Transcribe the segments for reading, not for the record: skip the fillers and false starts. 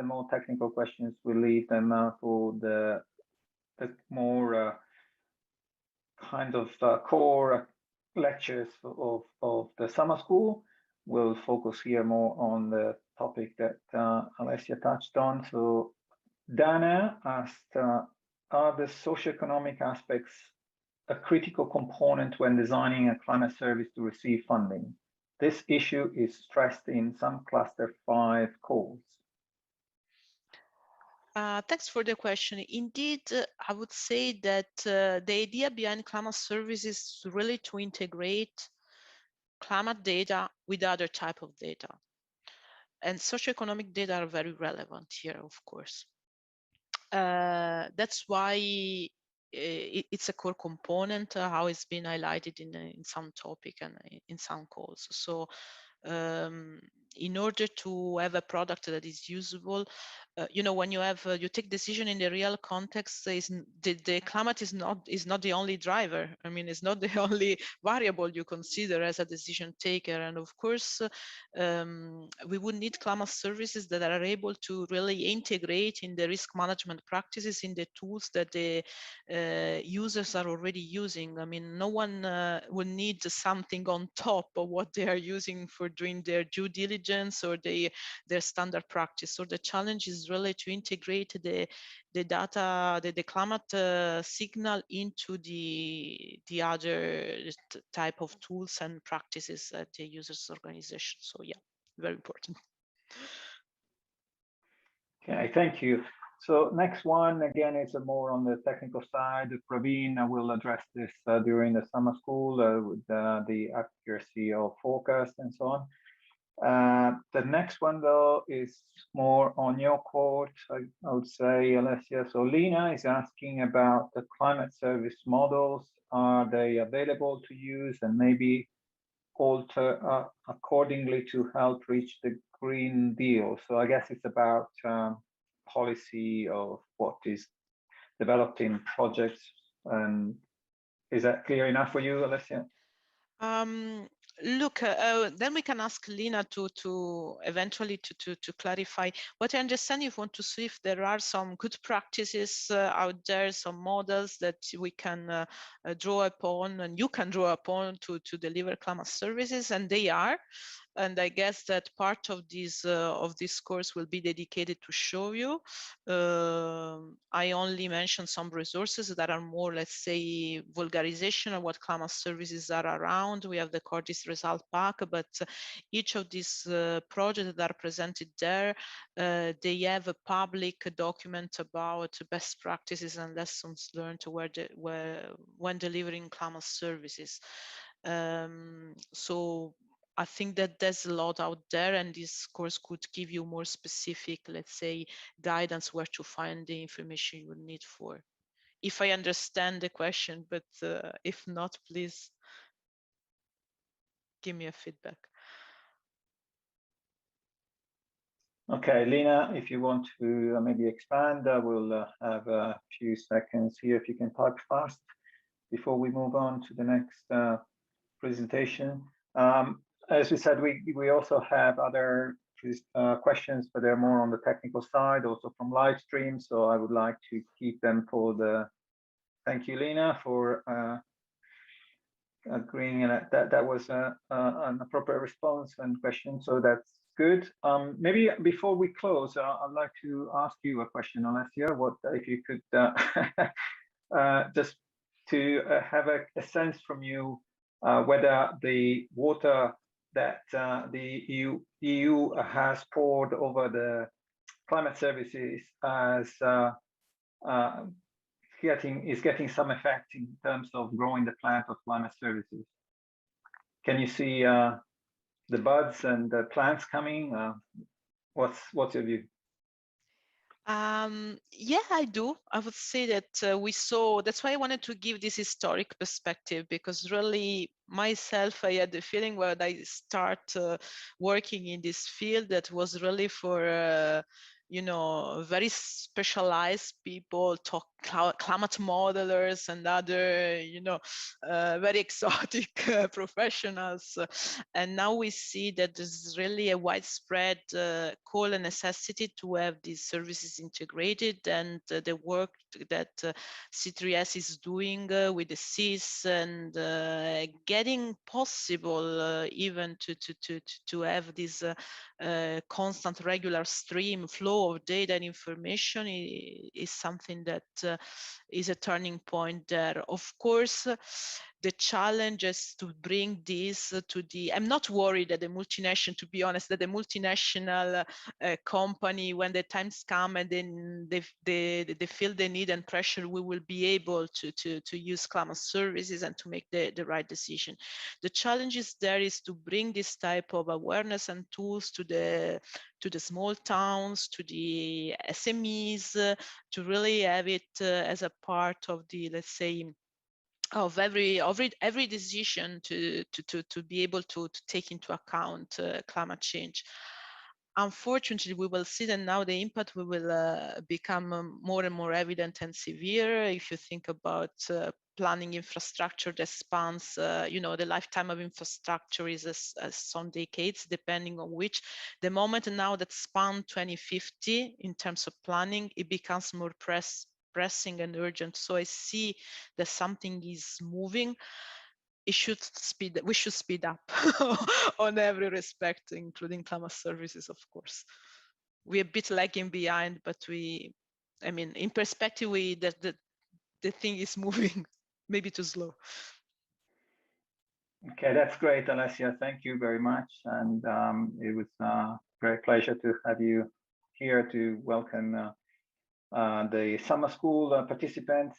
more technical questions, we'll leave them for the more kind of core lectures of the summer school. We'll focus here more on the topic that Alessia touched on. So Dana asked, are the socioeconomic aspects a critical component when designing a climate service to receive funding? This issue is stressed in some cluster 5 calls. Thanks for the question. Indeed, I would say that the idea behind climate services is really to integrate climate data with other type of data. And socioeconomic data are very relevant here, of course. That's why it's a core component, how it's been highlighted in some topic and in some calls. So in order to have a product that is usable, you know, when you have you take decision in the real context, the climate is not the only driver. I mean, it's not the only variable you consider as a decision taker. And of course, we would need climate services that are able to really integrate in the risk management practices, in the tools that the users are already using. I mean, no one will need something on top of what they are using for doing their due diligence or their standard practice. So the challenge is really to integrate the data, the climate signal into the other type of tools and practices at the user's organization. So yeah, very important. Okay, thank you. So next one, again, is more on the technical side. Praveen will address this during the summer school with the accuracy of forecast and so on. The next one, though, is more on your court, I would say, Alessia. So Lena is asking about the climate service models. Are they available to use and maybe alter accordingly to help reach the Green Deal? So I guess it's about policy of what is developed in projects. And is that clear enough for you, Alessia? Look, then we can ask Lina to eventually to clarify. What I understand, you want to see if there are some good practices out there, some models that we can draw upon, and you can draw upon to deliver climate services, and they are. And I guess that part of this course will be dedicated to show you. I only mentioned some resources that are more, let's say, vulgarization of what climate services are around. We have the Cordis result pack, but each of these projects that are presented there, they have a public document about best practices and lessons learned when delivering climate services. So I think that there's a lot out there, and this course could give you more specific, let's say, guidance where to find the information you need for. If I understand the question, but if not, please give me a feedback. Okay, Lena, if you want to maybe expand, we'll have a few seconds here if you can type fast before we move on to the next presentation. As we said, we also have other questions, but they're more on the technical side, also from live stream. So I would like to keep them for the. Thank you, Lena, for agreeing that was an appropriate response and question. So that's good. Maybe before we close, I'd like to ask you a question, Alessia. What if you could just to have a sense from you whether the water that the EU has poured over the climate services is getting some effect in terms of growing the plant of climate services. Can you see the buds and the plants coming? What's your view? Yeah, I do. I would say that we saw, that's why I wanted to give this historic perspective, because really myself, I had the feeling when I start working in this field that was really for very specialized people, climate modelers and other, very exotic professionals. And now we see that there's really a widespread call and necessity to have these services integrated, and the work that C3S is doing with the CIS and getting possible even to have this constant regular stream flow of data and information is something that is a turning point there. Of course, the challenge is to bring this to the, I'm not worried that the multinational, to be honest, that the multinational company, when the times come and then they feel the need and pressure, we will be able to use climate services and to make the right decision. The challenge is there is to bring this type of awareness and tools to the small towns, to the SMEs, to really have it as a part of the, let's say, of every decision to be able to take into account climate change. Unfortunately, we will see that now the impact will become more and more evident and severe. If you think about planning infrastructure that spans, the lifetime of infrastructure is some decades, depending on which. The moment now that span 2050 in terms of planning, it becomes more pressing and urgent. So I see that something is moving. We should speed up on every respect, including climate services, of course. We're a bit lagging behind, but in perspective, the thing is moving, maybe too slow. Okay, that's great, Alessia. Thank you very much. And it was a great pleasure to have you here to welcome the summer school participants.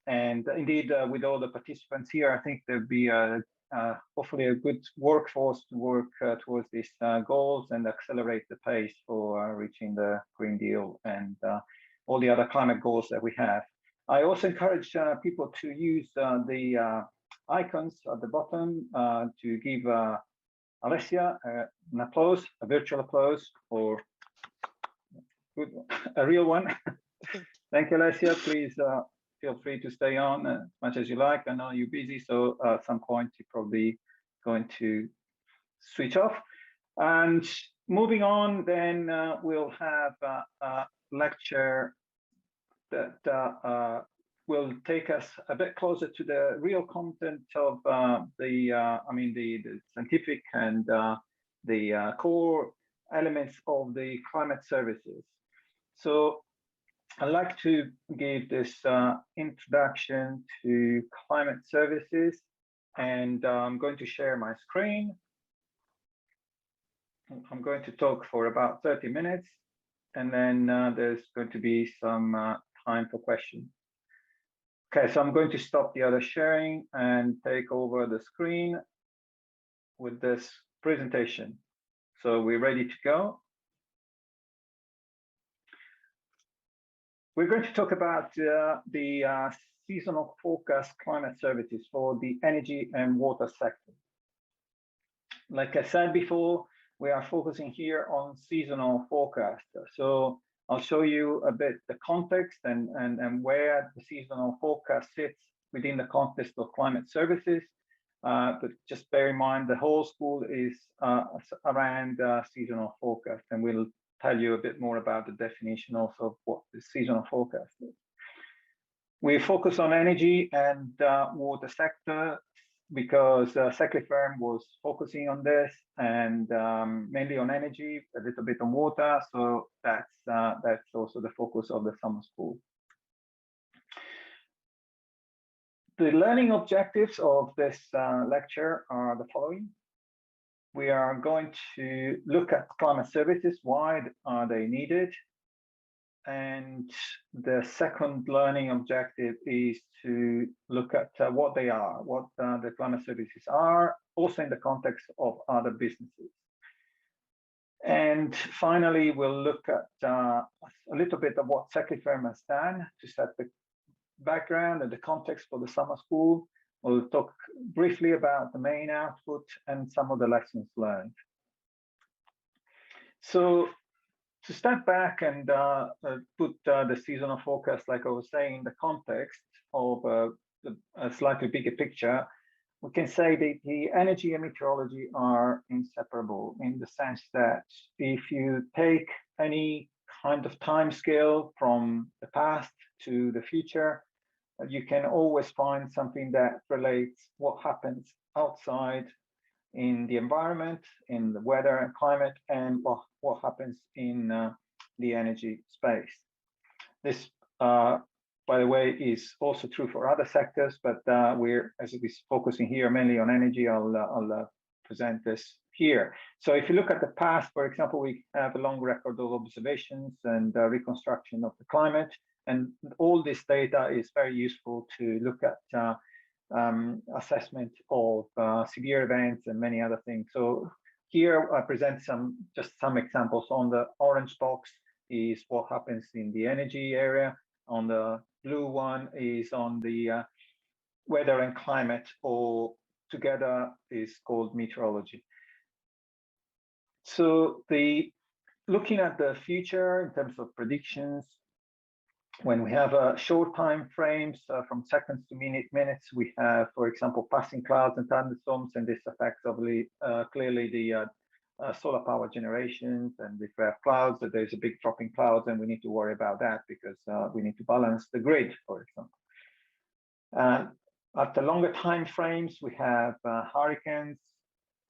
And indeed, with all the participants here, I think there'll be hopefully a good workforce to work towards these goals and accelerate the pace for reaching the Green Deal and all the other climate goals that we have. I also encourage people to use the icons at the bottom to give Alessia an applause, a virtual applause, or a real one. Thank you, Alessia. Please feel free to stay on as much as you like. I know you're busy, so at some point you're probably going to switch off. And moving on, then we'll have a lecture that will take us a bit closer to the real content of the scientific and the core elements of the climate services. So I'd like to give this introduction to climate services, and I'm going to share my screen. I'm going to talk for about 30 minutes, and then there's going to be some time for questions. Okay, so I'm going to stop the other sharing and take over the screen with this presentation. So we're ready to go. We're going to talk about the seasonal forecast climate services for the energy and water sector. Like I said before, we are focusing here on seasonal forecast. So I'll show you a bit the context and where the seasonal forecast sits within the context of climate services. But just bear in mind, the whole school is around seasonal forecast, and we'll tell you a bit more about the definition also of what the seasonal forecast is. We focus on energy and water sector because SECLI firm was focusing on this, and mainly on energy, a little bit on water. So that's also the focus of the summer school. The learning objectives of this lecture are the following. We are going to look at climate services. Why are they needed? And the second learning objective is to look at what they are, what the climate services are, also in the context of other businesses. And finally, we'll look at a little bit of what SECLI firm has done to set the background and the context for the summer school. We'll talk briefly about the main output and some of the lessons learned. So to step back and put the seasonal forecast, like I was saying, in the context of a slightly bigger picture, we can say that the energy and meteorology are inseparable in the sense that if you take any kind of time scale from the past to the future, you can always find something that relates what happens outside in the environment, in the weather and climate, and what happens in the energy space. This, by the way, is also true for other sectors, but as we're focusing here mainly on energy, I'll present this here. So if you look at the past, for example, we have a long record of observations and reconstruction of the climate, and all this data is very useful to look at assessment of severe events and many other things. So here I present just some examples. On the orange box is what happens in the energy area. On the blue one is on the weather and climate, or together is called meteorology. So looking at the future in terms of predictions, when we have short time frames from seconds to minutes, we have, for example, passing clouds and thunderstorms, and this affects obviously clearly the solar power generations. And if we have clouds, that there's a big drop in clouds, and we need to worry about that because we need to balance the grid, for example. At the longer time frames, we have hurricanes,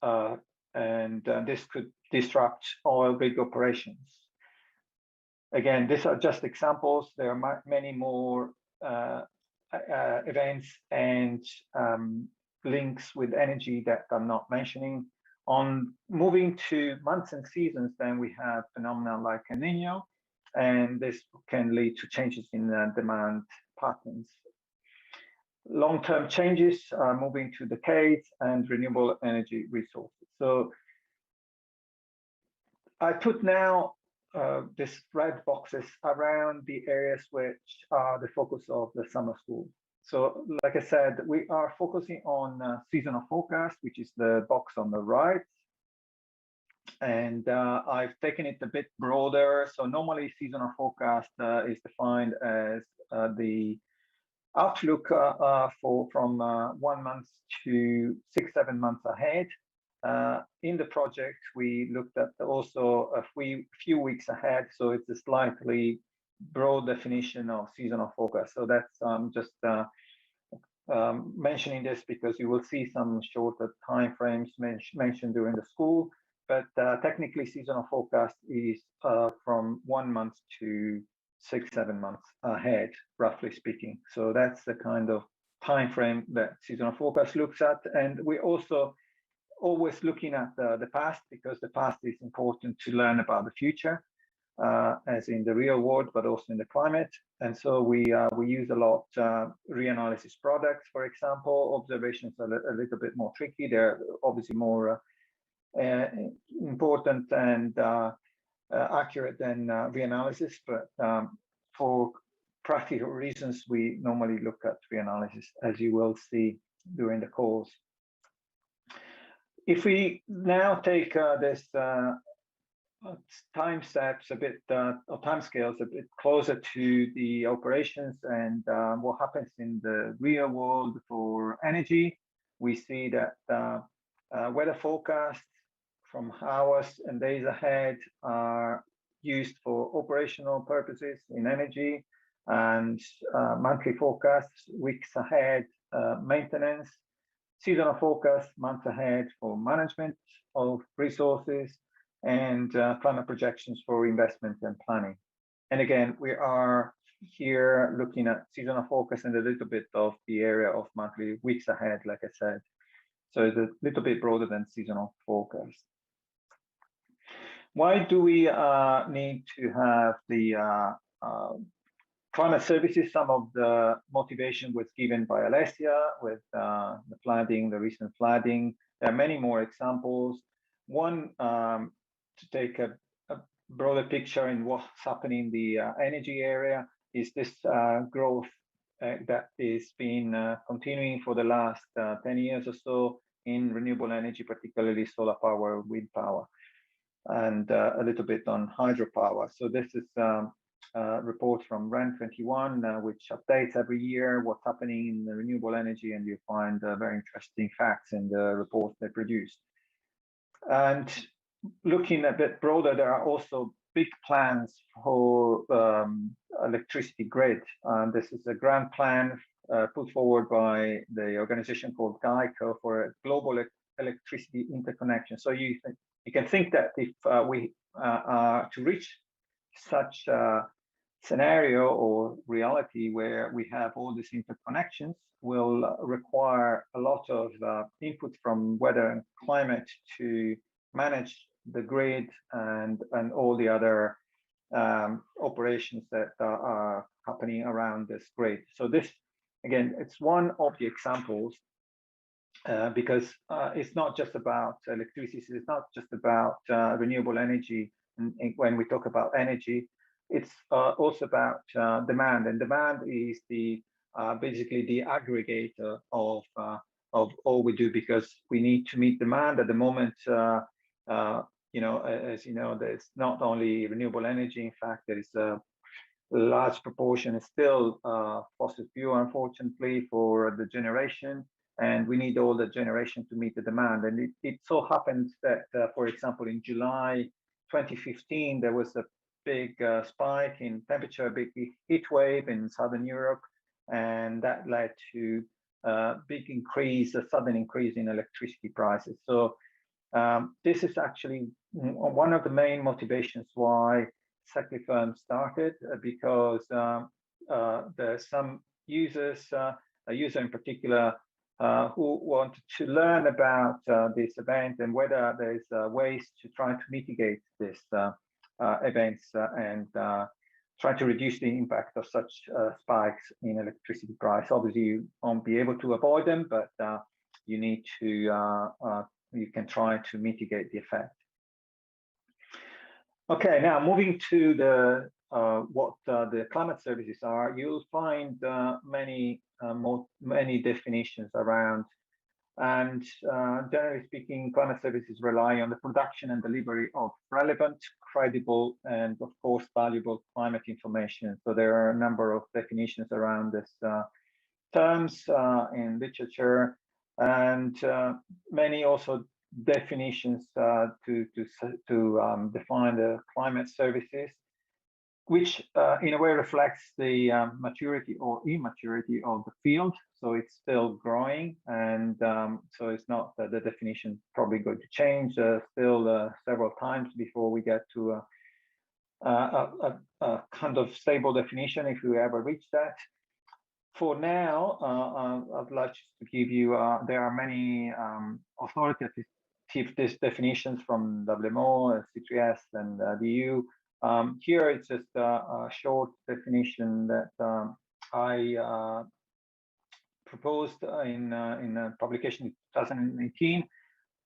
and this could disrupt oil rig operations. Again, these are just examples. There are many more events and links with energy that I'm not mentioning. On moving to months and seasons, then we have phenomena like El Nino, and this can lead to changes in demand patterns. Long-term changes are moving to decades and renewable energy resources. So I put now these red boxes around the areas which are the focus of the summer school. So like I said, we are focusing on seasonal forecast, which is the box on the right. And I've taken it a bit broader. So normally seasonal forecast is defined as the outlook from 1 month to 6-7 months ahead. In the project, we looked at also a few weeks ahead, so it's a slightly broad definition of seasonal forecast. So that's just mentioning this because you will see some shorter time frames mentioned during the school, but technically seasonal forecast is from 1 month to 6-7 months ahead, roughly speaking. So that's the kind of time frame that seasonal forecast looks at. And we also always looking at the past, because the past is important to learn about the future, as in the real world, but also in the climate. And so we use a lot reanalysis products, for example. Observations are a little bit more tricky. They're obviously more important and accurate than reanalysis, but for practical reasons, we normally look at reanalysis, as you will see during the course. If we now take this time steps a bit, or time scales a bit closer to the operations and what happens in the real world for energy, we see that weather forecasts from hours and days ahead are used for operational purposes in energy, and monthly forecasts, weeks ahead, maintenance. Seasonal forecast months ahead for management of resources, and climate projections for investment and planning. And again, we are here looking at seasonal forecast and a little bit of the area of monthly, weeks ahead, like I said. So it's a little bit broader than seasonal forecast. Why do we need to have the climate services? Some of the motivation was given by Alessia with the flooding, the recent flooding. There are many more examples. One, to take a broader picture in what's happening in the energy area, is this growth that is been continuing for the last 10 years or so in renewable energy, particularly solar power, wind power. and a little bit on hydropower. So this is a report from REN 21, which updates every year what's happening in the renewable energy, and you find very interesting facts in the report they produce. And looking a bit broader, there are also big plans for electricity grid. This is a grand plan put forward by the organization called CocoCo for a global electricity interconnection. So you can think that if we are to reach such a scenario or reality where we have all these interconnections, will require a lot of input from weather and climate to manage the grid and all the other operations that are happening around this grid. So this, again, it's one of the examples because it's not just about electricity, it's not just about renewable energy. And when we talk about energy, it's also about demand, and demand is the basically the aggregator of all we do, because we need to meet demand at the moment. You know, as you know, there's not only renewable energy. In fact, there is a large proportion is still fossil fuel, unfortunately, for the generation, and we need all the generation to meet the demand. And it so happens that, for example, in July 2015, there was a big spike in temperature, a big heat wave in Southern Europe, and that led to a big increase, a sudden increase in electricity prices. So this is actually one of the main motivations why SECLI firm started, because there's some users, a user in particular, who wanted to learn about this event and whether there's ways to try to mitigate this events and try to reduce the impact of such spikes in electricity price. Obviously, you won't be able to avoid them, but you need to, you can try to mitigate the effect. Okay, now moving to the what the climate services are, you'll find many definitions around. And generally speaking, climate services rely on the production and delivery of relevant, credible, and of course, valuable climate information. So there are a number of definitions around this terms in literature, and many also definitions to define the climate services, which in a way reflects the maturity or immaturity of the field. So it's still growing, and so it's not that the definition probably going to change still several times before we get to a kind of stable definition, if we ever reach that. For now, I'd like to give you, there are many authoritative definitions from WMO, C3S, and the EU. Here it's just a short definition that I proposed in a publication in 2018,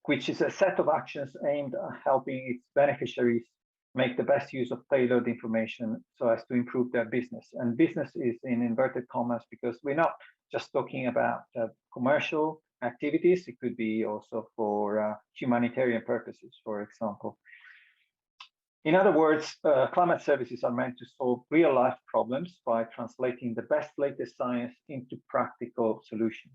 which is a set of actions aimed at helping its beneficiaries make the best use of tailored information so as to improve their business. And business is in inverted commas because we're not just talking about commercial activities. It could be also for humanitarian purposes, for example. In other words, climate services are meant to solve real-life problems by translating the best latest science into practical solutions.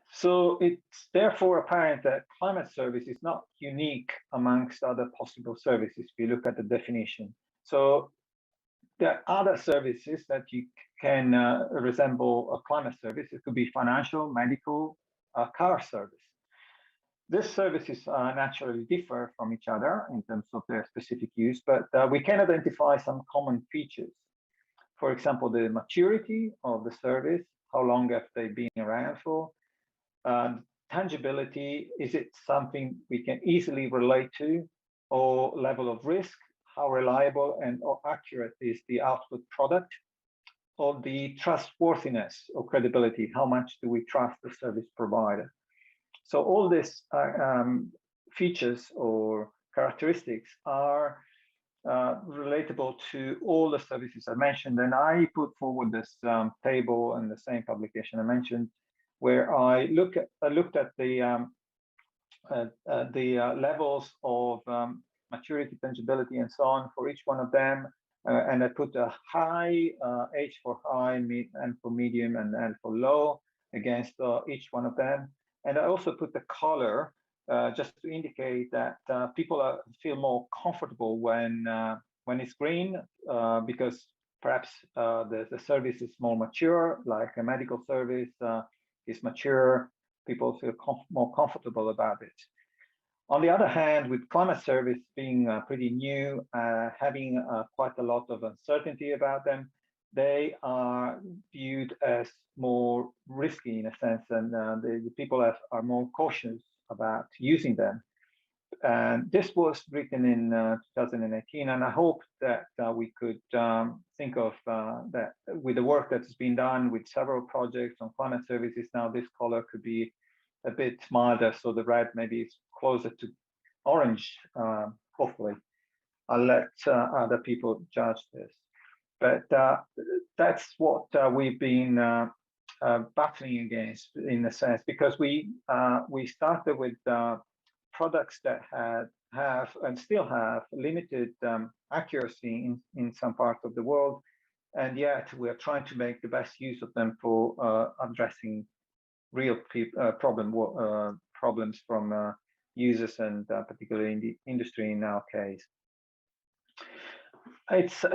So it's therefore apparent that climate service is not unique amongst other possible services if you look at the definition. So there are other services that you can resemble a climate service. It could be financial, medical, car service. These services naturally differ from each other in terms of their specific use, but we can identify some common features. For example, the maturity of the service, how long have they been around for? Tangibility, is it something we can easily relate to? Or level of risk, how reliable and or accurate is the output product? Or the trustworthiness or credibility, how much do we trust the service provider? So all these features or characteristics are relatable to all the services I mentioned. And I put forward this table in the same publication I mentioned, where I looked at the the levels of maturity, tangibility, and so on for each one of them. And I put a high, H for high, M for medium, and L for low against each one of them. And I also put the color just to indicate that people feel more comfortable when it's green, because perhaps the service is more mature, like a medical service is mature. People feel more comfortable about it. On the other hand, with climate service being pretty new, having quite a lot of uncertainty about them, they are viewed as more risky in a sense, and the people are more cautious about using them. And this was written in 2018, and I hope that we could think of that with the work that's been done with several projects on climate services. Now this color could be a bit milder, so the red maybe is closer to orange, hopefully. I'll let other people judge this. But that's what we've been battling against in a sense, because we started with products that have and still have limited accuracy in some parts of the world, and yet we are trying to make the best use of them for addressing real problems from users, and particularly in the industry in our case. It's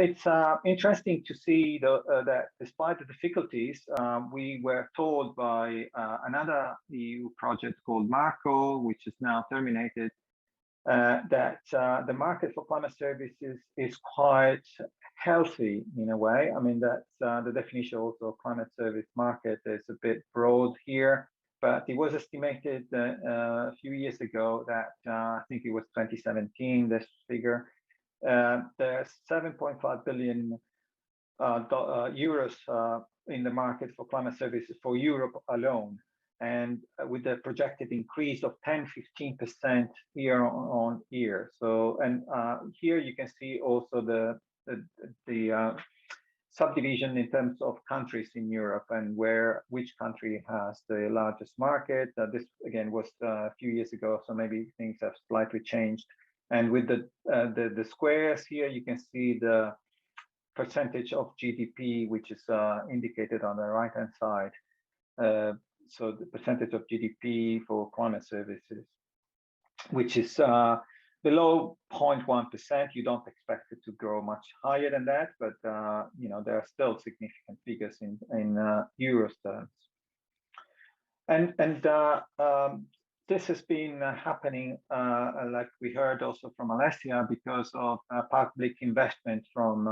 interesting to see that despite the difficulties, we were told by another EU project called Marco, which is now terminated, that the market for climate services is quite healthy in a way. I mean, that's the definition also of climate service market is a bit broad here, but it was estimated a few years ago that I think it was 2017, this figure, there's 7.5 billion euros in the market for climate services for Europe alone. And with the projected increase of 10–15% year on year. So, and here you can see also the subdivision in terms of countries in Europe and which country has the largest market. This again was a few years ago, so maybe things have slightly changed. And with the squares here, you can see the percentage of GDP, which is indicated on the right-hand side. So the percentage of GDP for climate services, which is below 0.1%. You don't expect it to grow much higher than that, but you know, there are still significant figures in euros terms. And this has been happening, like we heard also from Alessia, because of public investment from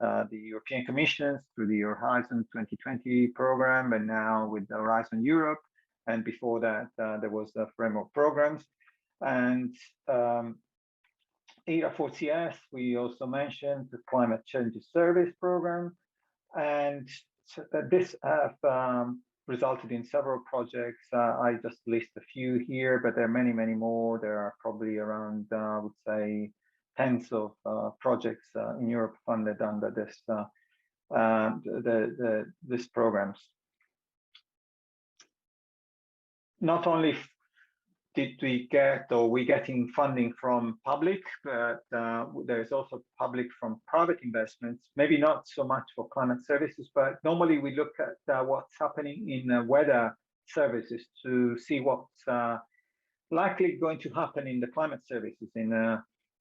the European Commission through the Horizon 2020 program, and now with the Horizon Europe. And before that, there was the framework programs. And ERA4CS, we also mentioned the Climate Change Service Program. And so this have resulted in several projects. I just list a few here, but there are many, many more. There are probably around, I would say, tens of projects in Europe funded under this this programs. Not only did we get, or we getting funding from public, but there's also public from private investments, maybe not so much for climate services, but normally we look at what's happening in weather services to see what's likely going to happen in the climate services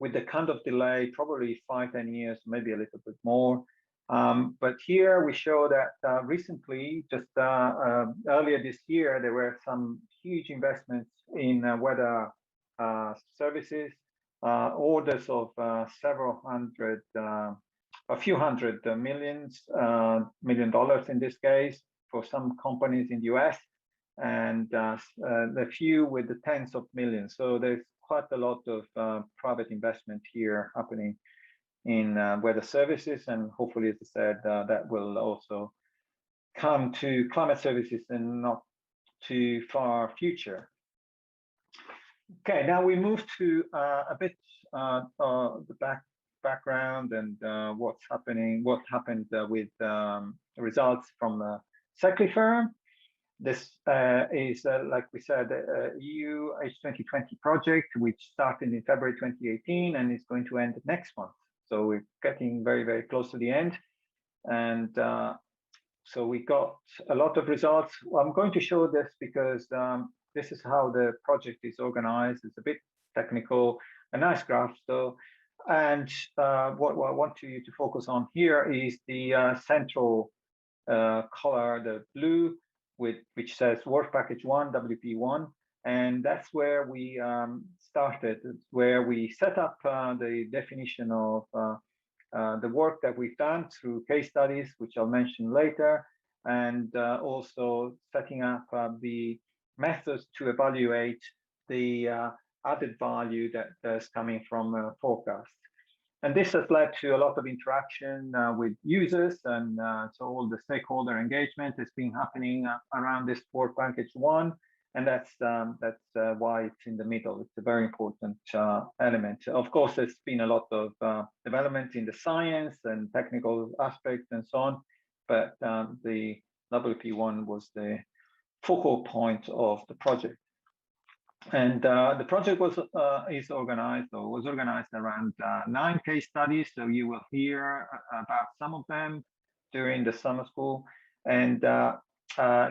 with the kind of delay, probably 5–10 years, maybe a little bit more. But here we show that recently, just earlier this year, there were some huge investments in weather services, orders of several hundred, a few hundred million dollars in this case for some companies in the US, and a few with the tens of millions. So there's quite a lot of private investment here happening in weather services, and hopefully, as I said, that will also come to climate services in not too far future. Okay, now we move to a bit the background and what's happening, what happened with results from the SECLI firm. This is, like we said, EU H2020 project, which started in February 2018 and is going to end next month. So we're getting very, very close to the end. And so we got a lot of results. I'm going to show this because this is how the project is organized. It's a bit technical, a nice graph. So, and what I want you to focus on here is the central color, the blue, which says work package 1, WP1. And that's where we started, where we set up the definition of the work that we've done through case studies, which I'll mention later, and also setting up the methods to evaluate the added value that's coming from forecast. And this has led to a lot of interaction with users, and so all the stakeholder engagement has been happening around this work package 1, and that's why it's in the middle. It's a very important element. Of course, there's been a lot of development in the science and technical aspects and so on, but the WP1 was the focal point of the project. And the project was organized around 9 case studies. So you will hear about some of them during the summer school. And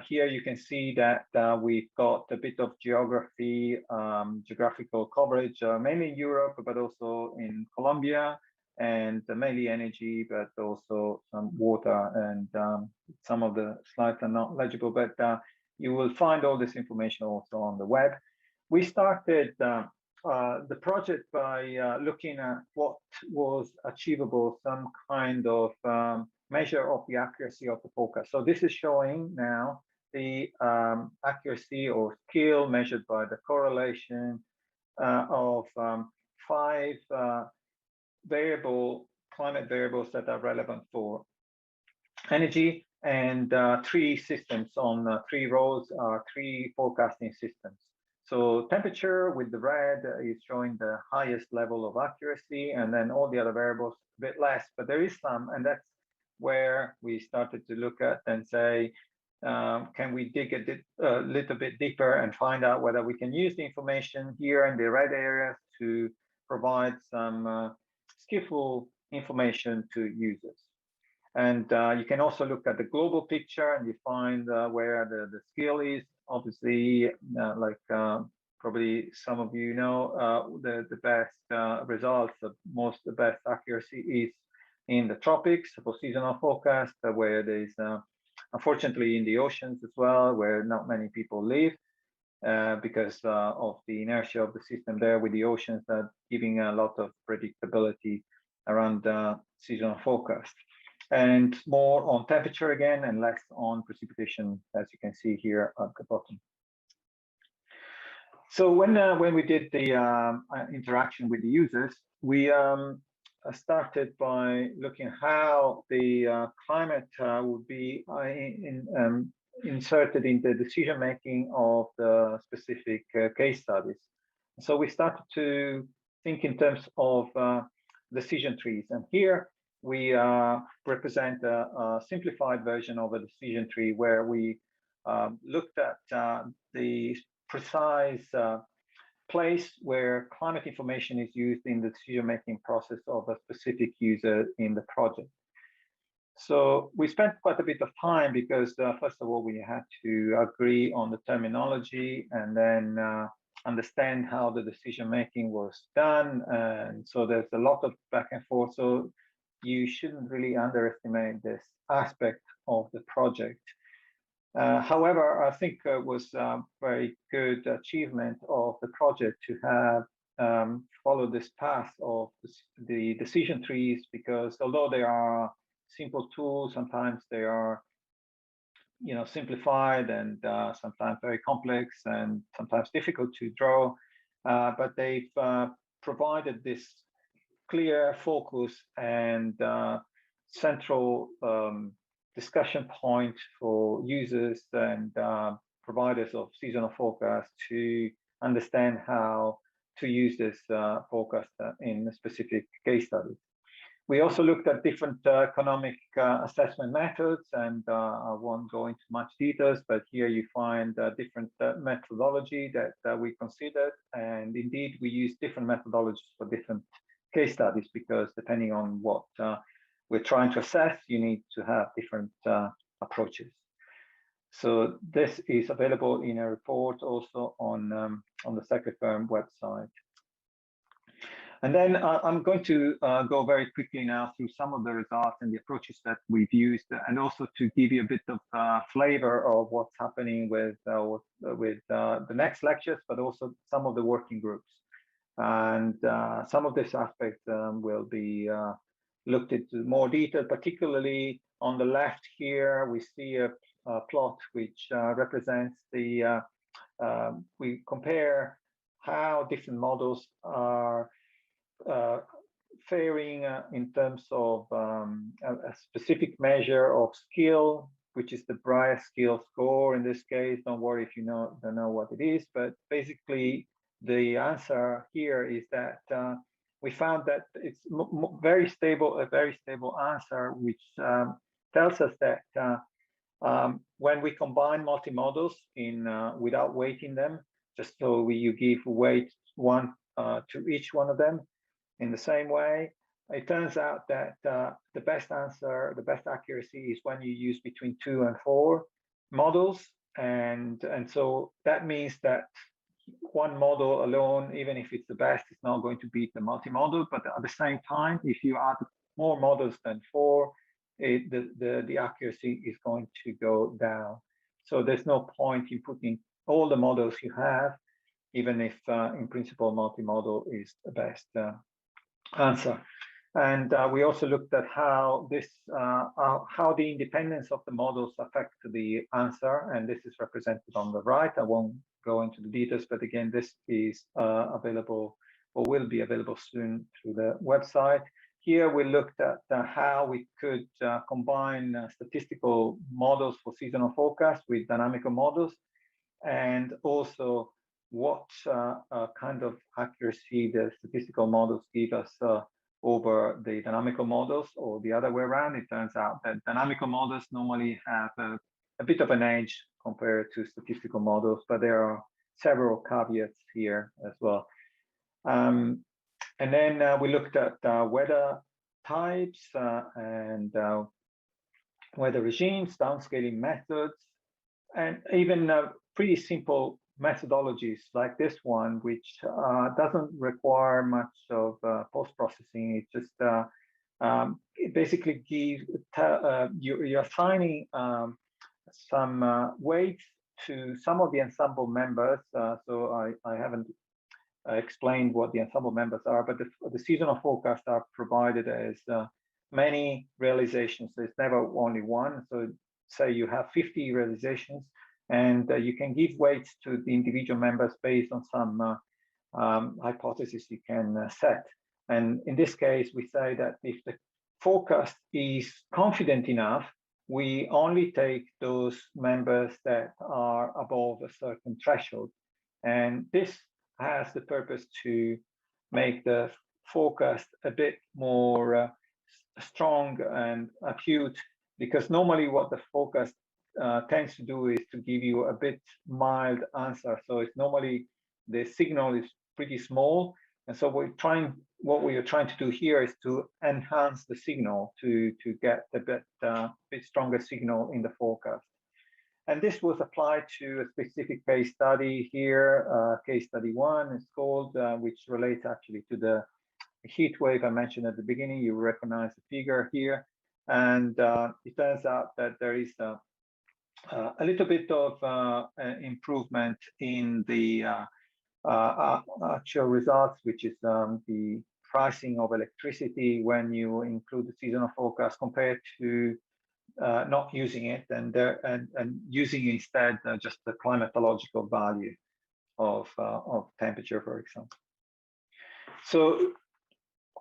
here you can see that we've got a bit of geographical coverage, mainly in Europe, but also in Colombia, and mainly energy, but also some water. And some of the slides are not legible, but you will find all this information also on the web. We started the project by looking at what was achievable, some kind of measure of the accuracy of the forecast. So this is showing now the accuracy or skill measured by the correlation of 5 climate variables that are relevant for energy, and 3 systems on 3 rows are 3 forecasting systems. So temperature with the red is showing the highest level of accuracy, and then all the other variables a bit less, but there is some, and that's where we started to look at and say, can we dig a little bit deeper and find out whether we can use the information here in the red areas to provide some skillful information to users. And you can also look at the global picture and you find where the skill is. Obviously, like probably some of you know, the best results, the best accuracy is in the tropics for seasonal forecast, where there's unfortunately in the oceans as well, where not many people live because of the inertia of the system there with the oceans that giving a lot of predictability around seasonal forecast. And more on temperature again, and less on precipitation, as you can see here at the bottom. So when we did the interaction with the users, we started by looking how the climate would be inserted in the decision making of the specific case studies. So we started to think in terms of decision trees, and here we represent a simplified version of a decision tree where we looked at the precise place where climate information is used in the decision-making process of a specific user in the project. So we spent quite a bit of time because first of all, we had to agree on the terminology and then understand how the decision-making was done. And so there's a lot of back and forth. So you shouldn't really underestimate this aspect of the project. However, I think it was a very good achievement of the project to have followed this path of the decision trees, because although they are simple tools, sometimes they are, you know, simplified and sometimes very complex and sometimes difficult to draw, but they've provided this clear focus and central discussion point for users and providers of seasonal forecast to understand how to use this forecast in a specific case study. We also looked at different economic assessment methods, and I won't go into much details, but here you find different methodology that we considered. And indeed, we use different methodologies for different case studies, because depending on what we're trying to assess, you need to have different approaches. So this is available in a report also on the SECLI firm website. And then I'm going to go very quickly now through some of the results and the approaches that we've used, and also to give you a bit of flavor of what's happening with the next lectures, but also some of the working groups. And some of this aspect will be looked into more detail, particularly on the left here, we see a plot which represents the, we compare how different models are faring in terms of a specific measure of skill, which is the Brier skill score in this case. Don't worry if you don't know what it is, but basically the answer here is that we found that it's a very stable answer, which tells us that when we combine multi-models without weighting them, just so you give weight one to each one of them in the same way, it turns out that the best answer, the best accuracy is when you use between 2 and 4 models. And so that means that one model alone, even if it's the best, is not going to beat the multi-model. But at the same time, if you add more models than 4, the accuracy is going to go down. So there's no point in putting all the models you have, even if in principle multi-model is the best answer. And we also looked at how the independence of the models affect the answer, and this is represented on the right. I won't go into the details, but again, this is available or will be available soon through the website. Here we looked at how we could combine statistical models for seasonal forecast with dynamical models, and also what kind of accuracy the statistical models give us over the dynamical models, or the other way around. It turns out that dynamical models normally have a bit of an edge compared to statistical models, but there are several caveats here as well. And then we looked at weather types and weather regimes, downscaling methods, and even pretty simple methodologies like this one, which doesn't require much of post-processing. It just it basically gives you're assigning some weights to some of the ensemble members. So I haven't explained what the ensemble members are, but the seasonal forecasts are provided as many realizations. There's never only one. So say you have 50 realizations, and you can give weights to the individual members based on some hypothesis you can set. And in this case, we say that if the forecast is confident enough, we only take those members that are above a certain threshold. And this has the purpose to make the forecast a bit more strong and acute, because normally what the forecast tends to do is to give you a bit mild answer. So it's normally the signal is pretty small, and so what we are trying to do here is to enhance the signal to get a bit stronger signal in the forecast. And this was applied to a specific case study here. Case study 1 is called, which relates actually to the heat wave I mentioned at the beginning. You recognize the figure here, and it turns out that there is a little bit of improvement in the actual results, which is the pricing of electricity when you include the seasonal forecast compared to not using it, and using instead just the climatological value of temperature, for example. So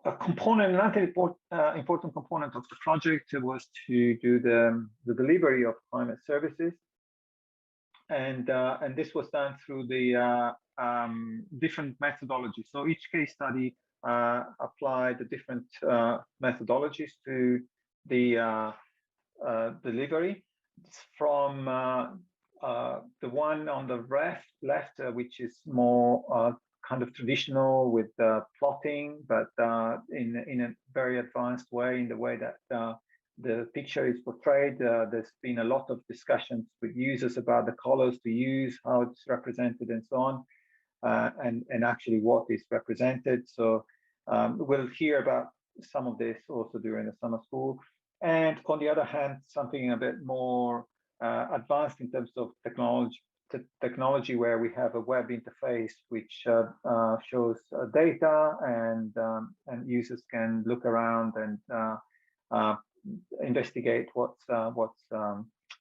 another important component of the project was to do the delivery of climate services, and this was done through the different methodologies. So each case study apply the different methodologies to the delivery. From the one on the left, which is more kind of traditional with plotting, but in a very advanced way, in the way that the picture is portrayed. There's been a lot of discussions with users about the colors to use, how it's represented, and so on, and actually what is represented. So we'll hear about some of this also during the summer school. And on the other hand, something a bit more advanced in terms of technology, where we have a web interface which shows data, and users can look around and investigate what's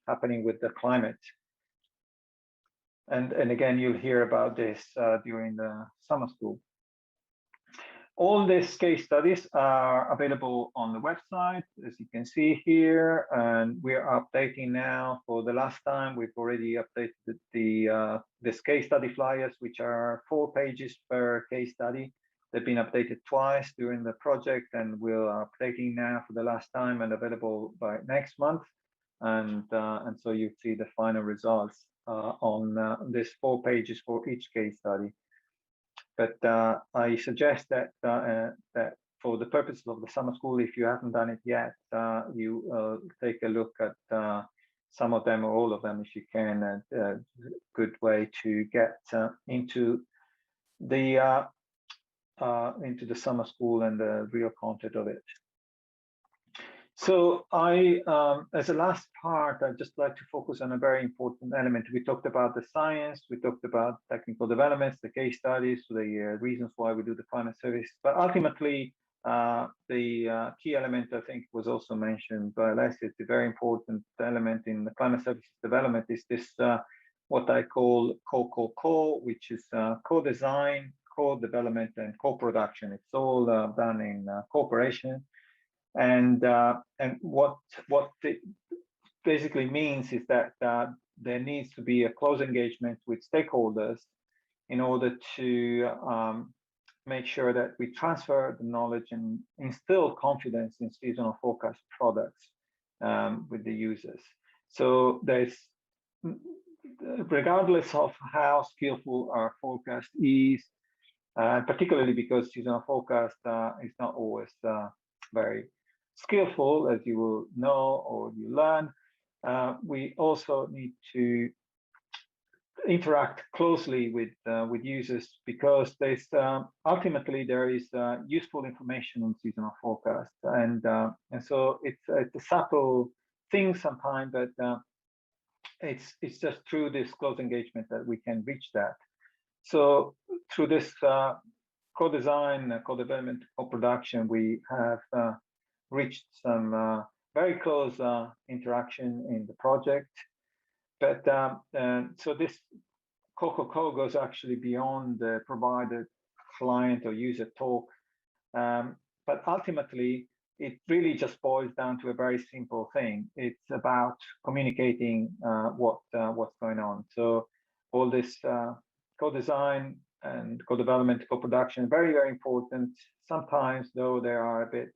happening with the climate. And again, you'll hear about this during the summer school. All these case studies are available on the website, as you can see here, and we are updating now. For the last time, we've already updated this case study flyers, which are 4 pages per case study. They've been updated twice during the project, and we're updating now for the last time and available by next month. And so you see the final results on this 4 pages for each case study. But I suggest that that for the purposes of the summer school, if you haven't done it yet, you take a look at some of them or all of them if you can. A good way to get into the summer school and the real content of it. So as a last part, I'd just like to focus on a very important element. We talked about the science, we talked about technical developments, the case studies, the reasons why we do the climate service. But ultimately, the key element, I think, was also mentioned by Leslie. The very important element in the climate services development is this, what I call CocoCo, which is co-design, co-development, and co-production. It's all done in cooperation. And what it basically means is that there needs to be a close engagement with stakeholders in order to make sure that we transfer the knowledge and instill confidence in seasonal forecast products with the users. So there's, regardless of how skillful our forecast is, particularly because seasonal forecast is not always very skillful, as you will know or you learn, we also need to interact closely with users, because there's ultimately there is useful information on seasonal forecast, and so it's a subtle thing sometimes, but it's just through this close engagement that we can reach that. So through this co-design, co-development, co-production, we have reached some very close interaction in the project. But so this CocoCo goes actually beyond the provided client or user talk. But ultimately, it really just boils down to a very simple thing. It's about communicating what's going on. So all this co-design and co-development, co-production, very, very important. Sometimes, though, they are a bit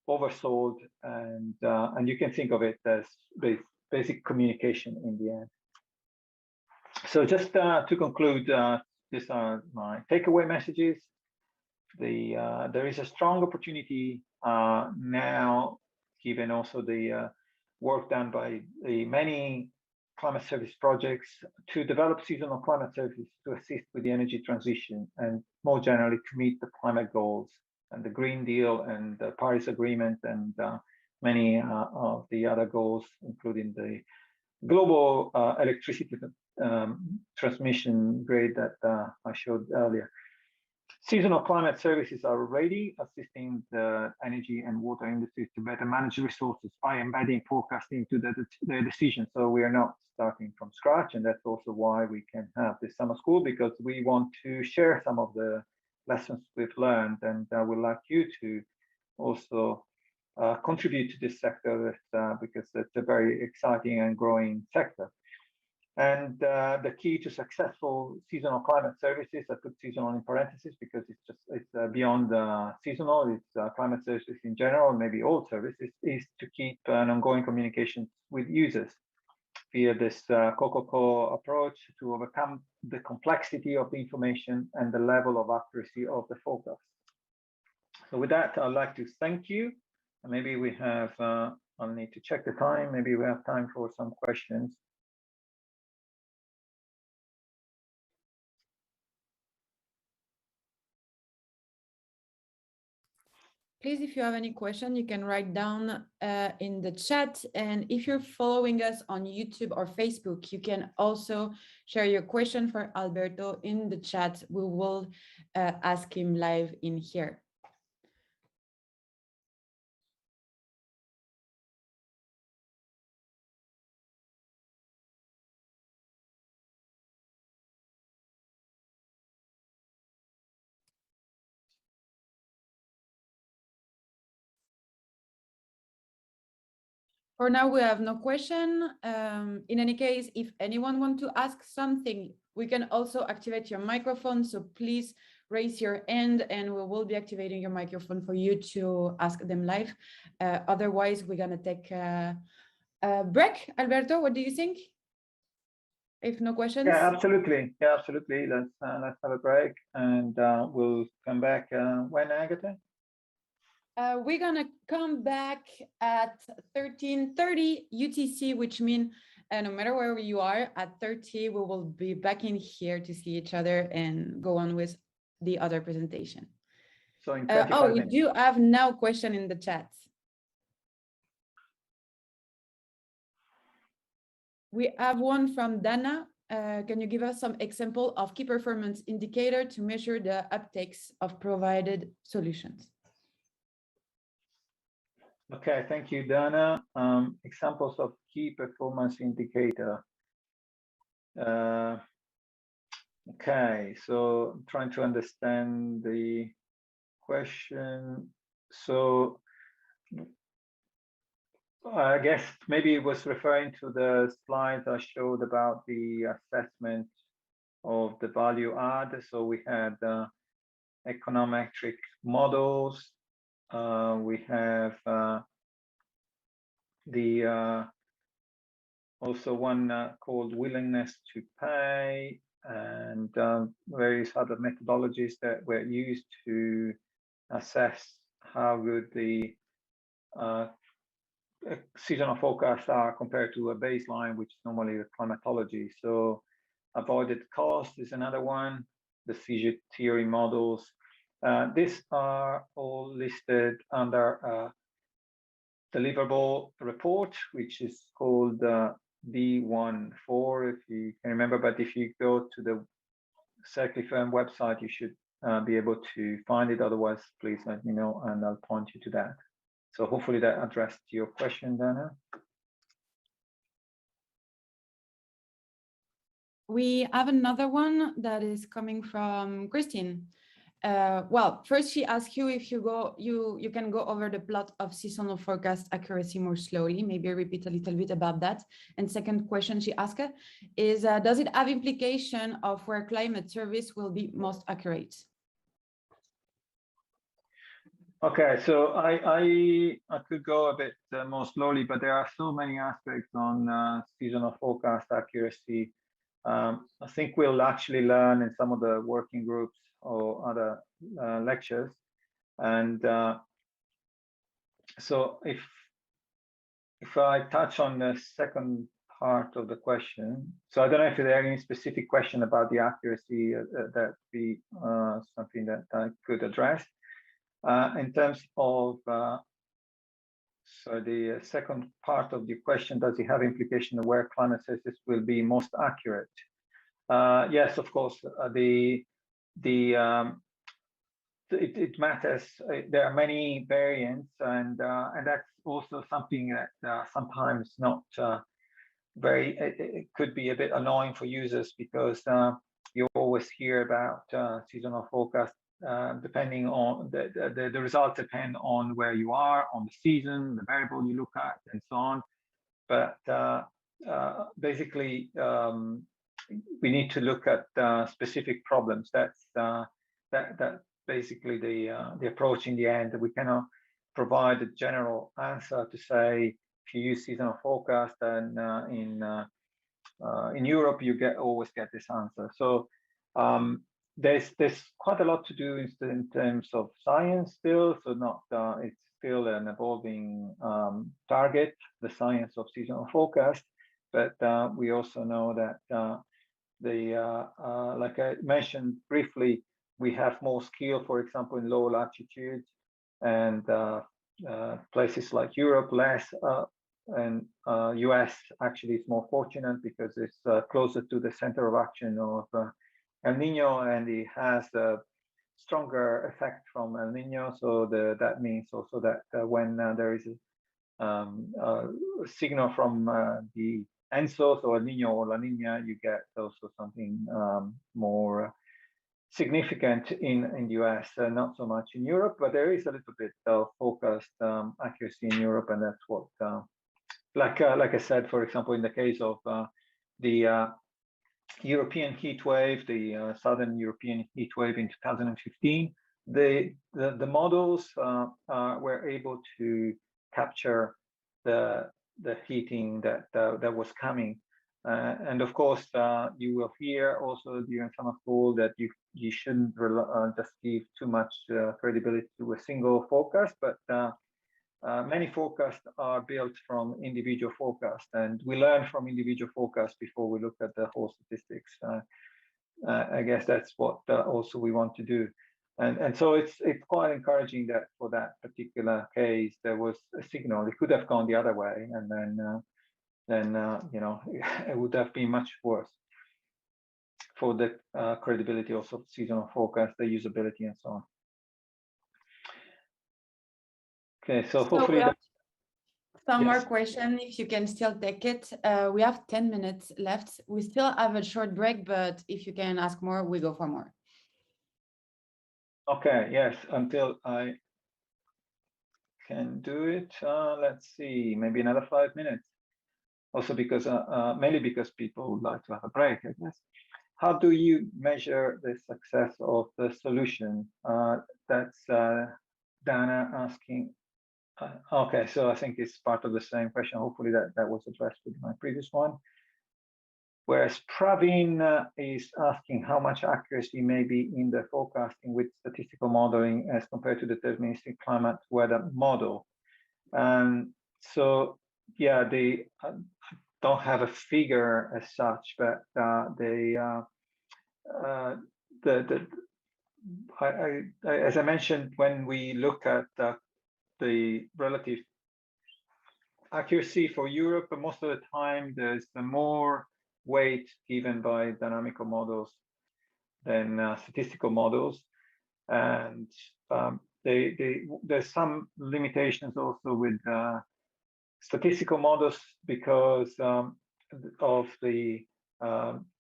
oversold, and you can think of it as basic communication in the end. So just to conclude, these are my takeaway messages. There is a strong opportunity now, given also the work done by the many climate service projects, to develop seasonal climate services to assist with the energy transition and more generally to meet the climate goals and the Green Deal and the Paris Agreement and many of the other goals, including the global electricity transmission grid that I showed earlier. Seasonal climate services are already assisting the energy and water industries to better manage resources by embedding forecasting into their decisions. So we are not starting from scratch, and that's also why we can have this summer school, because we want to share some of the lessons we've learned, and we'd like you to also contribute to this sector because it's a very exciting and growing sector. And the key to successful seasonal climate services, I put seasonal in parentheses because it's beyond seasonal, it's climate services in general, maybe all services, is to keep an ongoing communication with users via this CocoCo approach to overcome the complexity of the information and the level of accuracy of the forecast. So with that, I'd like to thank you. And maybe we have, I'll need to check the time. Maybe we have time for some questions. Please, if you have any question, you can write down in the chat. And if you're following us on YouTube or Facebook, you can also share your question for Alberto in the chat. We will ask him live in here. For now, we have no question. In any case, if anyone wants to ask something, we can also activate your microphone. So please raise your hand and we will be activating your microphone for you to ask them live. Otherwise, we're going to take a break. Alberto, what do you think? If no questions? Yeah, absolutely. Yeah, absolutely. Let's have a break and we'll come back when, Agatha? We're gonna come back at 13:30 UTC, which means no matter where you are, at 30, we will be back in here to see each other and go on with the other presentation. So in 25 we minutes. do have now question in the chat. We have one from Dana. Can you give us some example of key performance indicator to measure the uptakes of provided solutions? Okay, thank you, Dana. Examples of key performance indicator. Okay, so I'm trying to understand the question. So I guess maybe it was referring to the slides I showed about the assessment of the value add. So we had econometric models. We have also one called willingness to pay, and various other methodologies that were used to assess how good the seasonal forecasts are compared to a baseline, which is normally the climatology. So avoided cost is another one, the seizure theory models. These are all listed under a deliverable report, which is called D14, if you can remember. But if you go to the SECLI firm website, you should be able to find it. Otherwise, please let me know and I'll point you to that. So hopefully that addressed your question, Dana. We have another one that is coming from Christine. Well, first she asked you if you can go over the plot of seasonal forecast accuracy more slowly, maybe repeat a little bit about that. And second question she asked is, does it have implication of where climate service will be most accurate? Okay, so I could go a bit more slowly, but there are so many aspects on seasonal forecast accuracy. I think we'll actually learn in some of the working groups or other lectures. And so if I touch on the second part of the question, so I don't know if there are any specific question about the accuracy that be something that I could address. In terms of, so the second part of the question, does it have implication of where climate services will be most accurate? Yes, of course, it matters. There are many variants, and that's also something that sometimes not it could be a bit annoying for users, because you always hear about seasonal forecast. Depending on the results depend on where you are on the season, the variable you look at, and so on. But basically we need to look at specific problems. That's that basically the approach in the end. We cannot provide a general answer to say if you use seasonal forecast and in Europe you always get this answer. So there's quite a lot to do in terms of science still. So not it's still an evolving target, the science of seasonal forecast. But we also know that like I mentioned briefly, we have more skill, for example, in low latitudes, and places like Europe less, and US actually is more fortunate because it's closer to the center of action of El Nino, and it has a stronger effect from El Nino. So that means also that when there is a signal from the ENSO, so El Nino or La Nina, you get also something more significant in the US, not so much in Europe, but there is a little bit of focused accuracy in Europe, and that's what, like I said, for example, in the case of the European heat wave, the Southern European heat wave in 2015, the models were able to capture the heating that was coming. And of course, you will hear also during summer school that you shouldn't just give too much credibility to a single forecast, but many forecasts are built from individual forecasts, and we learn from individual forecasts before we look at the whole statistics. I guess that's what also we want to do. And so it's quite encouraging that for that particular case, there was a signal. It could have gone the other way, and then you know, it would have been much worse for the credibility also of seasonal forecast, the usability, and so on. Okay, so hopefully some more question, if you can still take it. We have 10 minutes left. We still have a short break, but if you can ask more, we go for more. Okay, yes, until I can do it. Let's see, maybe another 5 minutes. Also because, mainly because people would like to have a break, I guess. How do you measure the success of the solution? That's Dana asking. Okay, so I think it's part of the same question. Hopefully that was addressed with my previous one. Whereas Praveen is asking how much accuracy may be in the forecasting with statistical modeling as compared to the deterministic climate weather model. So yeah, they don't have a figure as such, but as I mentioned, when we look at the relative accuracy for Europe, but most of the time there's more weight given by dynamical models than statistical models, and there's some limitations also with statistical models because of the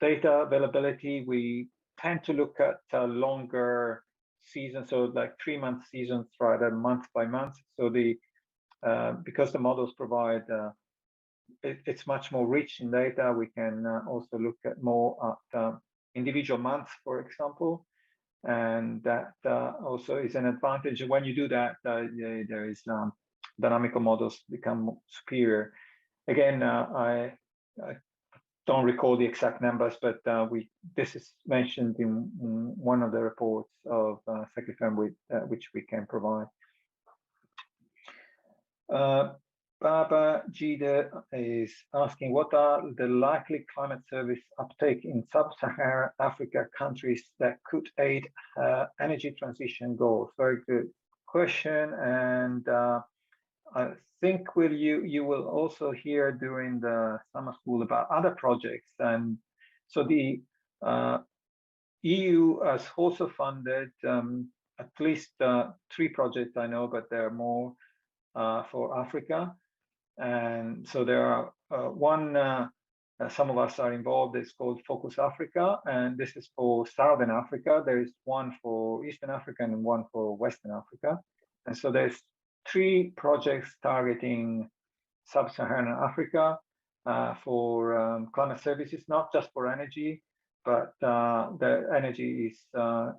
data availability. We tend to look at longer seasons, so like 3-month seasons rather than month by month. So because the models provide it's much more rich in data, we can also look at more at individual months, for example, and that also is an advantage. When you do that, there is dynamical models become superior. Again, I don't recall the exact numbers, but this is mentioned in one of the reports of SECLI which we can provide. Baba Jida is asking, what are the likely climate service uptake in sub-Saharan Africa countries that could aid energy transition goals? Very good question, and I think you will also hear during the summer school about other projects. And so the EU has also funded at least 3 projects I know, but there are more for Africa. And so there are one, some of us are involved, it's called Focus Africa, and this is for Southern Africa. There is one for Eastern Africa and one for Western Africa. And so there's 3 projects targeting sub-Saharan Africa. for climate services, not just for energy, but the energy is I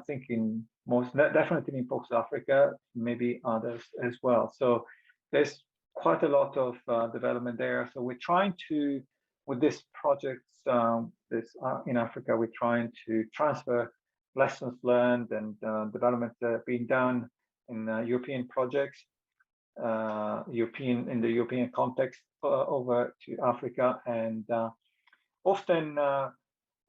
think in definitely in South Africa, maybe others as well. So there's quite a lot of development there. So we're trying to, with this project, in Africa, we're trying to transfer lessons learned and development being done in European projects, in the European context over to Africa, and often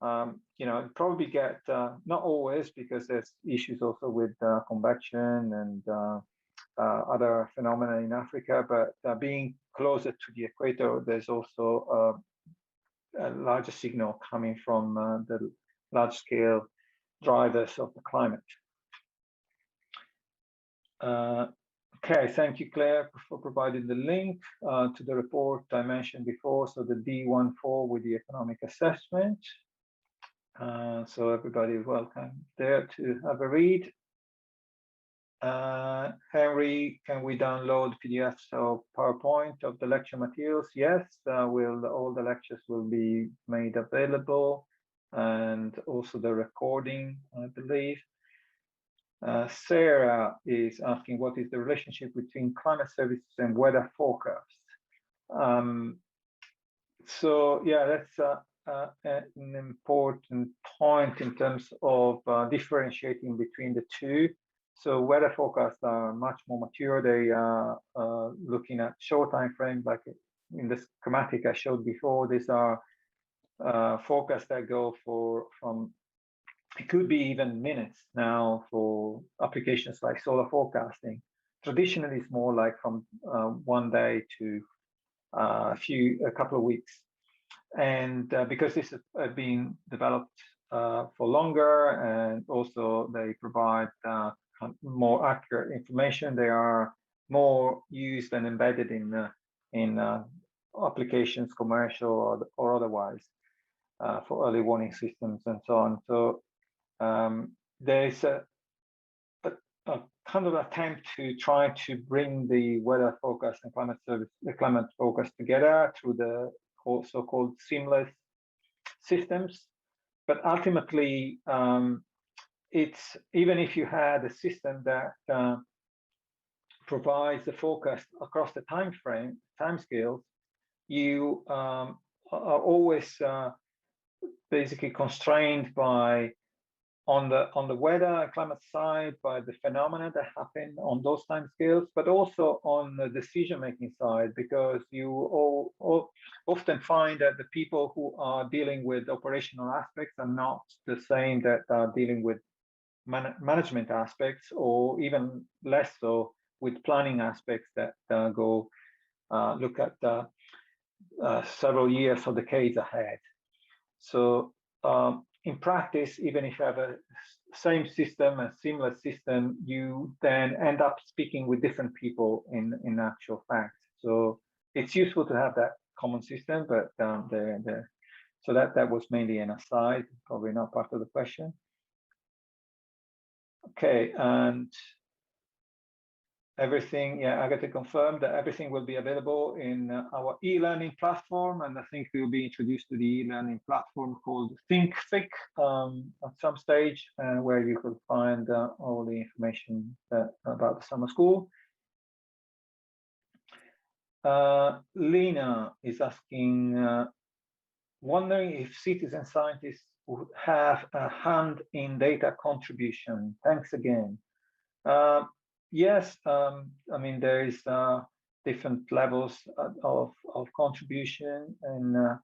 probably get not always, because there's issues also with convection and other phenomena in Africa, but being closer to the equator, there's also a larger signal coming from the large-scale drivers of the climate. Okay, thank you, Claire, for providing the link to the report I mentioned before. So the D14 with the economic assessment. So everybody is welcome there to have a read. Henry, can we download PDFs or PowerPoint of the lecture materials? Yes, all the lectures will be made available, and also the recording, I believe. Sarah is asking, what is the relationship between climate services and weather forecasts? So yeah, that's an important point in terms of differentiating between the two. So weather forecasts are much more mature. They are looking at short time frames, like in the schematic I showed before. These are forecasts that go from it could be even minutes now for applications like solar forecasting. Traditionally, it's more like from 1 day to a couple of weeks. And because this is being developed for longer, and also they provide more accurate information, they are more used and embedded in applications, commercial or otherwise, for early warning systems and so on. So there's a kind of attempt to try to bring the weather forecast and climate forecast together through the so-called seamless systems. But ultimately, it's even if you had a system that provides the forecast across the time scales, you are always basically constrained by on the weather and climate side by the phenomena that happen on those time scales, but also on the decision-making side, because you often find that the people who are dealing with operational aspects are not the same that are dealing with management aspects, or even less so with planning aspects that go look at several years or decades ahead. So in practice, even if you have a same system, a seamless system, you then end up speaking with different people in actual fact. So it's useful to have that common system, but so that was mainly an aside, probably not part of the question. Okay, and everything, yeah, I got to confirm that everything will be available in our e-learning platform, and I think we'll be introduced to the e-learning platform called Thinksick at some stage, where you could find all the information about the summer school. Lena is asking, wondering if citizen scientists would have a hand in data contribution. Thanks again. Yes, I mean, there is different levels of contribution in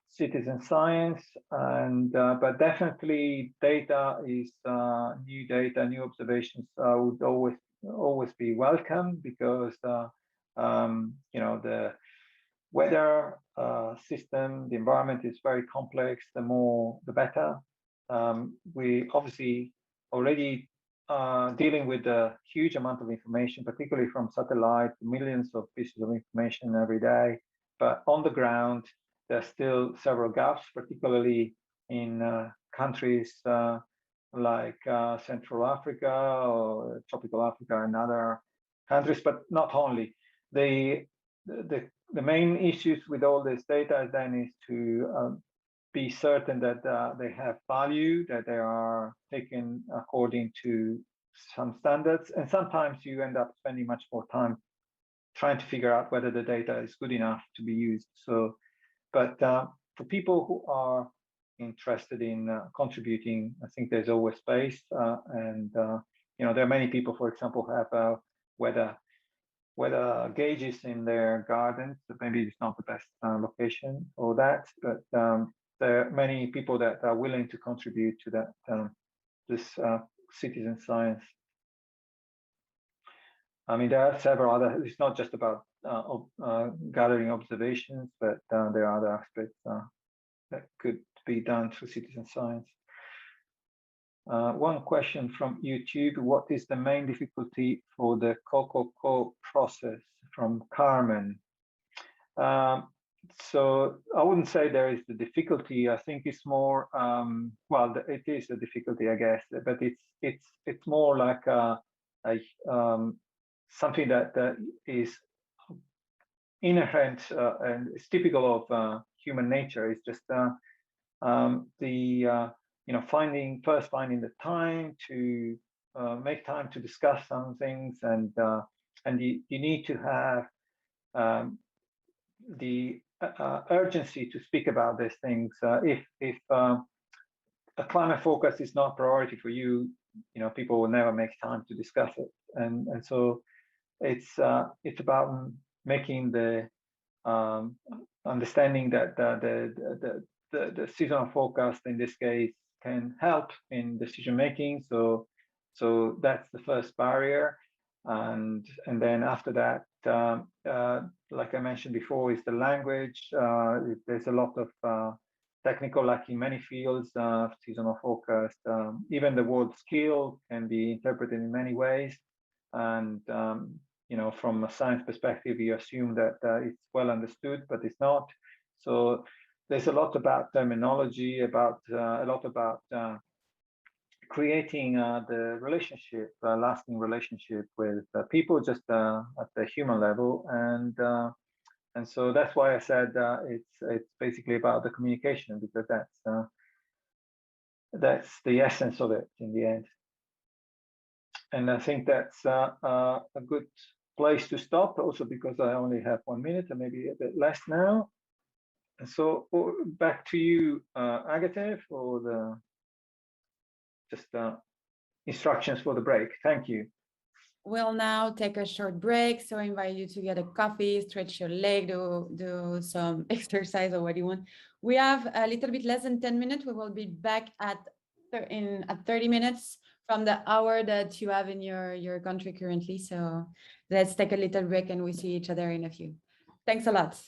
citizen science, and but definitely data is new data, new observations would always be welcome, because you know, the weather system, the environment is very complex. The more, the better. We obviously already dealing with a huge amount of information, particularly from satellite, millions of pieces of information every day. But on the ground, there's still several gaps, particularly in countries like Central Africa or tropical Africa and other countries, but not only. The the main issues with all this data then is to be certain that they have value, that they are taken according to some standards, and sometimes you end up spending much more time trying to figure out whether the data is good enough to be used. So, but for people who are interested in contributing, I think there's always space, and you know, there are many people, for example, who have weather gauges in their gardens. So maybe it's not the best location for that, but there are many people that are willing to contribute to that this citizen science. I mean, there are several other. It's not just about gathering observations, but there are other aspects that could be done through citizen science. One question from YouTube: what is the main difficulty for the CocoCo process? From Carmen. So I wouldn't say there is the difficulty. I think it's more well, it is a difficulty, I guess, but it's more like something that is inherent and is typical of human nature. It's just you know, finding the time to make time to discuss some things, and you need to have the urgency to speak about these things. If a climate focus is not a priority for you, you know, people will never make time to discuss it, and so it's about making the understanding that the seasonal forecast in this case can help in decision making. So that's the first barrier, and then after that, like I mentioned before, is the language. There's a lot of technical, like in many fields, seasonal forecast. Even the word skill can be interpreted in many ways, and you know, from a science perspective, you assume that it's well understood, but it's not. So there's a lot about terminology, about a lot about creating the relationship, lasting relationship with people, just at the human level, and so that's why I said it's basically about the communication, because that's the essence of it in the end. And I think that's a good place to stop, also because I only have 1 minute and maybe a bit less now. And so back to you, Agate, for the instructions for the break. Thank you. We'll now take a short break, so I invite you to get a coffee, stretch your leg, do some exercise or what you want. We have a little bit less than 10 minutes. We will be back at 30 minutes from the hour that you have in your country currently. So let's take a little break and we see each other in a few. Thanks a lot.